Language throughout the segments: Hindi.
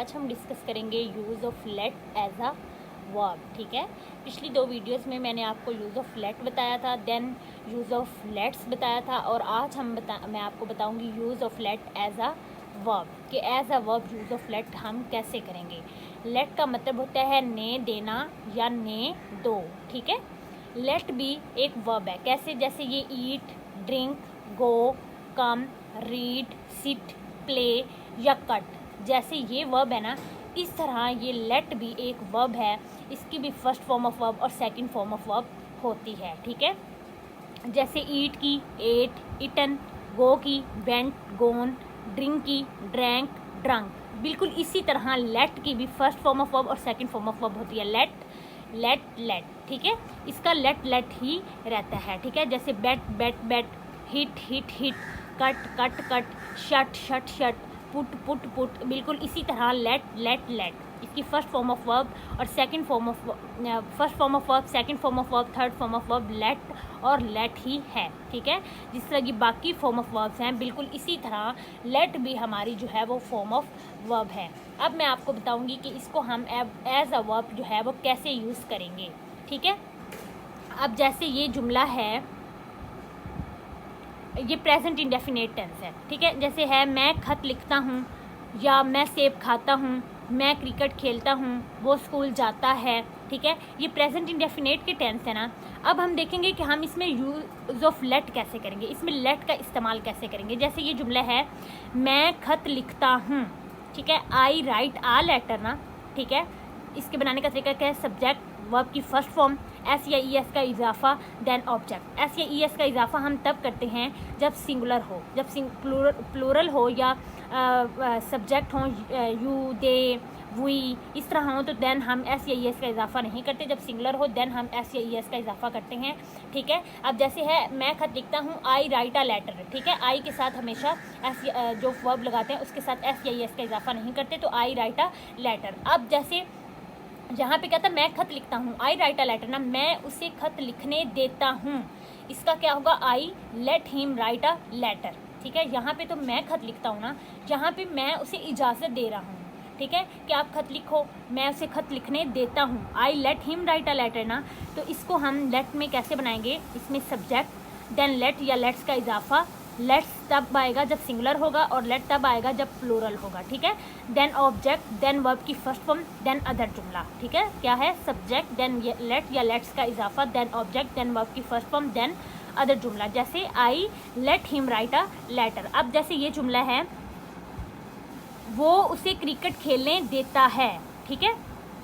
आज हम डिस्कस करेंगे use of let as a verb. ठीक है, पिछली 2 वीडियोस में मैंने आपको यूज़ ऑफ लेट बताया था, देन यूज़ ऑफ लेट्स बताया था, और आज मैं आपको बताऊंगी use of let as a verb कि as a verb use of let हम कैसे करेंगे। लेट का मतलब होता है ने देना या ने दो। ठीक है, लेट भी एक वर्ब है। कैसे? जैसे ये ईट, ड्रिंक, गो, कम, रीड, सिट, प्ले या कट, जैसे ये वर्ब है ना, इस तरह ये लेट भी एक वर्ब है। इसकी भी फर्स्ट फॉर्म ऑफ वर्ब और सेकंड फॉर्म ऑफ वर्ब होती है। ठीक है, जैसे ईट की एट, इटन, गो की वेंट, गोन, ड्रिंक की ड्रैंक, ड्रंक। बिल्कुल इसी तरह लेट की भी फर्स्ट फॉर्म ऑफ वर्ब और सेकंड फॉर्म ऑफ वर्ब होती है। Let, let, let. ठीक है, इसका लेट लेट ही रहता है। ठीक है, जैसे bet, bet, bet, hit, hit, hit, cut, cut, cut, shut, shut, shut, put, put, put. बिल्कुल इसी तरह लेट, लेट, लेट। इसकी फर्स्ट फॉर्म ऑफ वर्ब और second form of first form of verb, second form of verb, third form of verb let और लेट ही है। ठीक है, जिस तरह की बाकी फॉर्म ऑफ वर्ब्स हैं, बिल्कुल इसी तरह लेट भी हमारी जो है वो फॉर्म ऑफ वर्ब है। अब मैं आपको बताऊंगी कि इसको हम एज अ वर्ब जो है वो कैसे यूज़ करेंगे। ठीक है, अब जैसे ये जुमला है, ये प्रेजेंट इंडेफिनिट टेंस है। ठीक है, जैसे है मैं खत लिखता हूँ, या मैं सेब खाता हूँ, मैं क्रिकेट खेलता हूँ, वो स्कूल जाता है। ठीक है, ये प्रेजेंट इंडेफिनिट के टेंस है ना। अब हम देखेंगे कि हम इसमें यूज़ ऑफ लेट कैसे करेंगे, इसमें लेट का इस्तेमाल कैसे करेंगे। जैसे ये जुमला है मैं खत लिखता हूँ। ठीक है, आई राइट आ लेटर ना। ठीक है, इसके बनाने का तरीका क्या है? सब्जेक्ट वर्ब की फर्स्ट फॉर्म एस या ई एस का इजाफा देन ऑब्जेक्ट। एस या ई एस का इजाफा हम तब करते हैं जब सिंगुलर हो, जब प्लूरल हो या सब्जेक्ट हो, यू, दे, वी, इस तरह हो तो देन हम एस या ई एस का इजाफा नहीं करते। जब सिंगुलर हो देन हम एस या ई एस का इजाफा करते हैं। ठीक है, अब जैसे है मैं खत लिखता हूँ, आई राइट अ लेटर। ठीक है, आई के साथ हमेशा एस जो वर्ब लगाते हैं उसके साथ एस या ई एस का इजाफा नहीं करते, तो आई राइट अ लेटर। अब जैसे जहाँ पे कहता है मैं खत लिखता हूँ, आई राइट अ लेटर ना, मैं उसे खत लिखने देता हूँ, इसका क्या होगा? I let him write a letter. ठीक है, यहाँ पे तो मैं खत लिखता हूँ ना, यहाँ पे मैं उसे इजाज़त दे रहा हूँ। ठीक है, कि आप खत लिखो, मैं उसे खत लिखने देता हूँ, I let him write a letter ना। तो इसको हम लेट में कैसे बनाएंगे? इसमें सब्जेक्ट देन लेट या लेट्स का इजाफा। लेट्स तब आएगा जब सिंगुलर होगा और लेट तब आएगा जब प्लूरल होगा। ठीक है, देन ऑब्जेक्ट देन वर्ब की फर्स्ट फॉर्म देन अदर जुमला। ठीक है, क्या है? सब्जेक्ट देन लेट या लेट्स का इजाफा देन ऑब्जेक्ट देन वर्ब की फर्स्ट फॉर्म देन अदर जुमला। जैसे I let him write a letter. अब जैसे ये जुमला है वो उसे क्रिकेट खेलने देता है। ठीक है,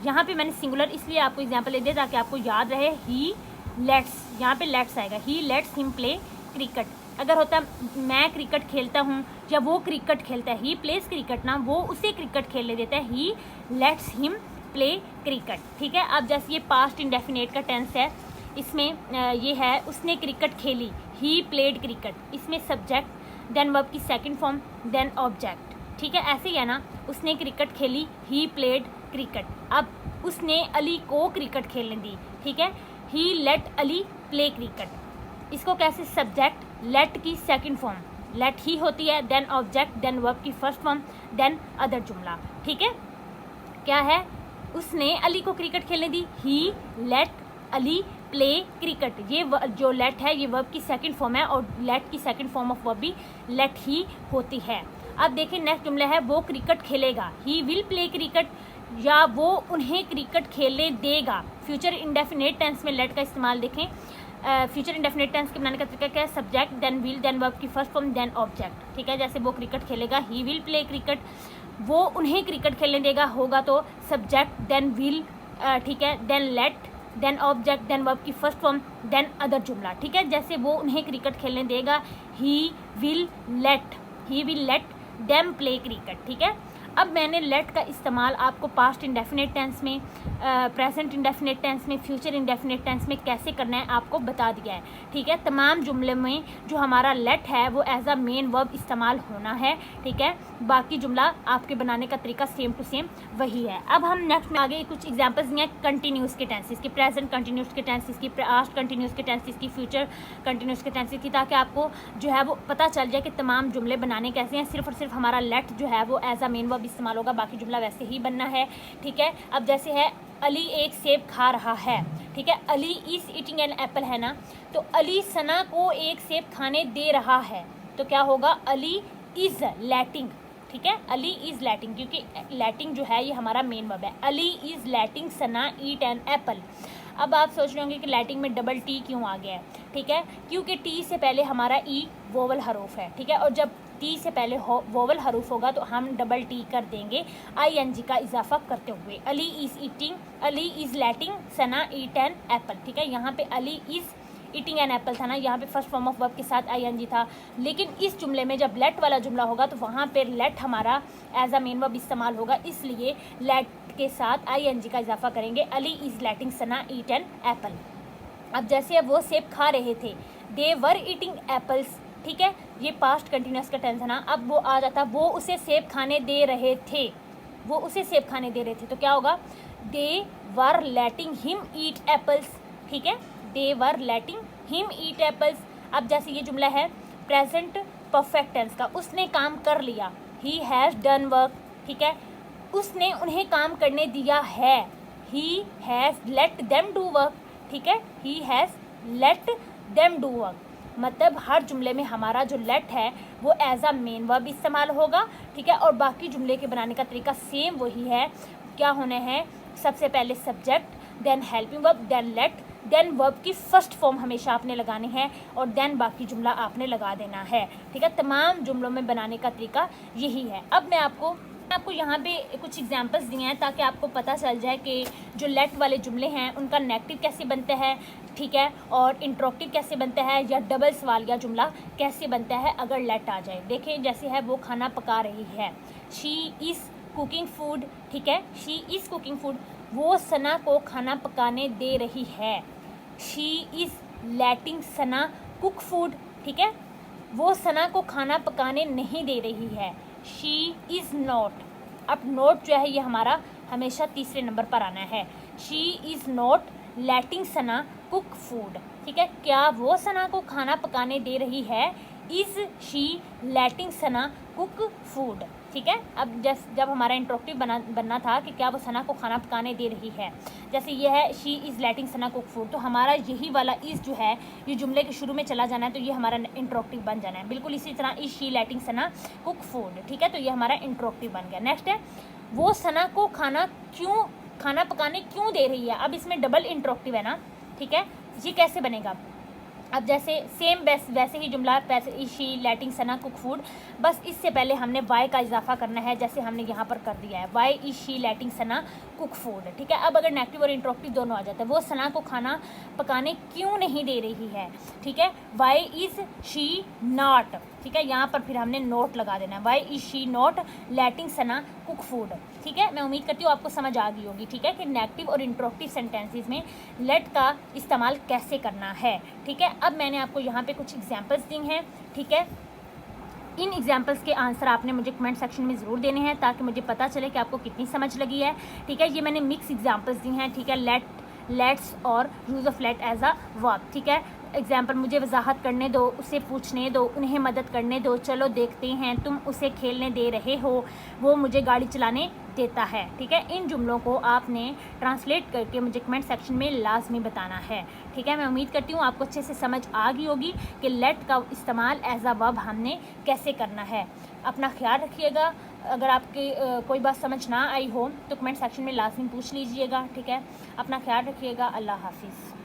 यहाँ पे मैंने सिंगुलर इसलिए आपको एग्जाम्पल दे दिया ताकि आपको याद रहे। ही लेट्स, यहाँ पे लेट्स आएगा, ही लेट्स हिम प्ले क्रिकेट। अगर होता मैं क्रिकेट खेलता हूँ या वो क्रिकेट खेलता है, ही प्लेस क्रिकेट ना, वो उसे क्रिकेट खेलने देता है, ही लेट्स हिम प्ले क्रिकेट। ठीक है, अब जैसे ये पास्ट इंडेफिनेट का टेंस है, इसमें ये है उसने क्रिकेट खेली, ही प्लेड क्रिकेट। इसमें सब्जेक्ट देन वर्ब की सेकंड फॉर्म देन ऑब्जेक्ट। ठीक है, ऐसे ही है ना, उसने क्रिकेट खेली, ही प्लेड क्रिकेट। अब उसने अली को क्रिकेट खेलने दी। ठीक है, ही लेट अली प्ले क्रिकेट। इसको कैसे? सब्जेक्ट लेट की सेकंड फॉर्म लेट ही होती है, देन ऑब्जेक्ट देन वर्ब की फर्स्ट फॉर्म देन अदर जुमला। ठीक है, क्या है? उसने अली को क्रिकेट खेलने दी, ही लेट अली प्ले क्रिकेट। ये जो लेट है ये वर्ब की सेकंड फॉर्म है और लेट की सेकंड फॉर्म ऑफ वर्ब भी लेट ही होती है। अब देखिए नेक्स्ट जुमला है वो क्रिकेट खेलेगा, ही विल प्ले क्रिकेट, या वो उन्हें क्रिकेट खेलने देगा। फ्यूचर इंडेफिनिट टेंस में लेट का इस्तेमाल देखें। फ्यूचर इंडेफिनिट टेंस के बनाने का तरीका क्या है? Subject then will then verb की फर्स्ट फॉर्म देन ऑब्जेक्ट। ठीक है, जैसे वो क्रिकेट खेलेगा, ही विल प्ले क्रिकेट, वो उन्हें क्रिकेट खेलने देगा होगा तो सब्जेक्ट देन विल, ठीक है, then let then object then verb की फर्स्ट फॉर्म देन अदर जुमला। ठीक है, जैसे वो उन्हें क्रिकेट खेलने देगा, he will let them play cricket. ठीक है, अब मैंने लेट का इस्तेमाल आपको पास्ट इंडेफिनिट टेंस में, प्रेजेंट इंडेफिनिट टेंस में, फ्यूचर इंडेफिनिट टेंस में कैसे करना है आपको बता दिया है, ठीक है। तमाम जुमले में जो हमारा लेट है वो एज अ मेन वर्ब इस्तेमाल होना है, ठीक है। बाकी जुमला आपके बनाने का तरीका सेम टू सेम वही है। अब हम नेक्स्ट में आगे कुछ एग्जांपल्स दिए हैं कंटिन्यूस के टेंसेस की, प्रेजेंट कंटिन्यूस के टेंसेस की, पास्ट कंटिन्यूस के टेंसेस की, फ्यूचर कंटिन्यूस के टेंसेस की, ताकि आपको जो है वो पता चल जाए कि तमाम जुमले बनाने कैसे हैं। सिर्फ और सिर्फ हमारा लेट जो है वो एज अ मेन वर्ब इस्तेमाल होगा, बाकी जुमला वैसे ही बनना है, ठीक है। अब जैसे है अली एक सेब खा रहा है, ठीक है। Ali is eating an apple है ना, तो अली सना को एक सेब खाने दे रहा है, तो क्या होगा, अली इज लेटिंग, ठीक है। अली इज लेटिंग, क्योंकि लेटिंग जो है ये हमारा मेन वर्ब है। Ali is letting Sana eat an apple. अब आप सोच रहे होंगे कि लेटिंग में डबल टी क्यों आ गया है, ठीक है, क्योंकि टी से पहले हमारा ई वोवल हरूफ है, ठीक है, और जब टी से पहले वोवल हरूफ होगा तो हम डबल टी कर देंगे ING का इजाफा करते हुए। Ali is eating, Ali is letting Sana eat an apple, ठीक है। यहाँ पे Ali is eating an apple था ना, यहाँ पे फर्स्ट फॉर्म ऑफ वर्ब के साथ ING था, लेकिन इस जुमले में जब लेट वाला जुमला होगा तो वहाँ पे लेट हमारा एज अ मेन वर्ब इस्तेमाल होगा, इसलिए लेट के साथ ING का इजाफा करेंगे। Ali is letting Sana eat an apple. अब जैसे अब वो सेब खा रहे थे, दे वर ईटिंग एप्पल्स, ठीक है, ये पास्ट कंटिन्यूस का टेंस है ना। अब वो आ जाता, वो उसे सेब खाने दे रहे थे, वो उसे सेब खाने दे रहे थे, तो क्या होगा, दे वर लेटिंग हिम ईट एप्पल्स, ठीक है, दे वर लेटिंग हिम ईट एप्पल्स। अब जैसे ये जुमला है प्रेजेंट परफेक्ट टेंस का, उसने काम कर लिया, ही हैज़ डन वर्क, ठीक है, उसने उन्हें काम करने दिया है, he has let them do work, ठीक है, he has let them do work. मतलब हर जुमले में हमारा जो लेट है वो एज अ मेन वर्ब इस्तेमाल होगा, ठीक है, और बाकी जुमले के बनाने का तरीका सेम वही है। क्या होने हैं, सबसे पहले subject, then helping verb, then let, then verb की फर्स्ट फॉर्म हमेशा आपने लगानी है, और देन बाकी जुमला आपने लगा देना है, ठीक है। तमाम जुमलों में बनाने का तरीका यही है। अब मैं आपको यहाँ पे कुछ एग्जांपल्स दिए हैं ताकि आपको पता चल जाए कि जो लेट वाले जुमले हैं उनका नेगेटिव कैसे बनता है, ठीक है, और इंट्रोक्टिव कैसे बनता है, या डबल सवालिया जुमला कैसे बनता है अगर लेट आ जाए। देखें, जैसे है वो खाना पका रही है, शी इज़ कुकिंग फूड, ठीक है, शी इज़ कुकिंग फूड। वो सना को खाना पकाने दे रही है, she is letting Sana cook food, ठीक है, वो सना को खाना पकाने नहीं दे रही है, शी इज़ नॉट। अब नोट जो है ये हमारा हमेशा तीसरे नंबर पर आना है, she is not letting Sana cook food, ठीक है, क्या वो सना को खाना पकाने दे रही है, is she letting Sana cook food, ठीक है। अब जब हमारा इंट्रोक्टिव बनना था कि क्या वो सना को खाना पकाने दे रही है, जैसे ये है she is letting Sana cook food, तो हमारा यही वाला इज़ जो है ये जुमले के शुरू में चला जाना है, तो ये हमारा इंट्रोक्टिव बन जाना है। बिल्कुल इसी तरह is she letting Sana cook food, ठीक है, तो ये हमारा इंट्रोक्टिव बन गया। नेक्स्ट है वो सना को खाना पकाने क्यों दे रही है। अब इसमें डबल इंट्रोक्टिव है ना, ठीक है, ये कैसे बनेगा। अब जैसे सेम वैसे ही जुमला is she letting Sana cook food, बस इससे पहले हमने वाई का इजाफा करना है, जैसे हमने यहाँ पर कर दिया है, why is she letting Sana cook food, ठीक है। अब अगर नेगेटिव और इंट्रोक्टिव दोनों आ जाते हैं, वो सना को खाना पकाने क्यों नहीं दे रही है, ठीक है, वाई इज़ शी नॉट, ठीक है, यहाँ पर फिर हमने नोट लगा देना है, why is she not letting Sana cook food, ठीक है। मैं उम्मीद करती हूँ आपको समझ आ गई होगी, ठीक है, कि नेगेटिव और इंट्रोक्टिव सेंटेंसेस में लेट का इस्तेमाल कैसे करना है, ठीक है। अब मैंने आपको यहाँ पे कुछ एग्जांपल्स दी हैं, ठीक है। इन एग्जांपल्स के आंसर आपने मुझे कमेंट सेक्शन में ज़रूर देने हैं ताकि मुझे पता चले कि आपको कितनी समझ लगी है, ठीक है। ये मैंने मिक्स एग्जांपल्स दी हैं, ठीक है, लेट्स और use of let as a verb, ठीक है। एग्जाम्पल, मुझे वजाहत करने दो, उसे पूछने दो, उन्हें मदद करने दो, चलो देखते हैं, तुम उसे खेलने दे रहे हो, वो मुझे गाड़ी चलाने देता है, ठीक है। इन जुमलों को आपने ट्रांसलेट करके मुझे कमेंट सेक्शन में लाजमी बताना है, ठीक है। मैं उम्मीद करती हूँ आपको अच्छे से समझ आ गई होगी कि लेट का इस्तेमाल एज अ वर्ब हमने कैसे करना है। अपना ख्याल रखिएगा, अगर आपकी कोई बात समझ ना आई हो तो कमेंट सेक्शन में लाजमी पूछ लीजिएगा, ठीक है। अपना ख्याल रखिएगा, अल्लाह हाफिज़।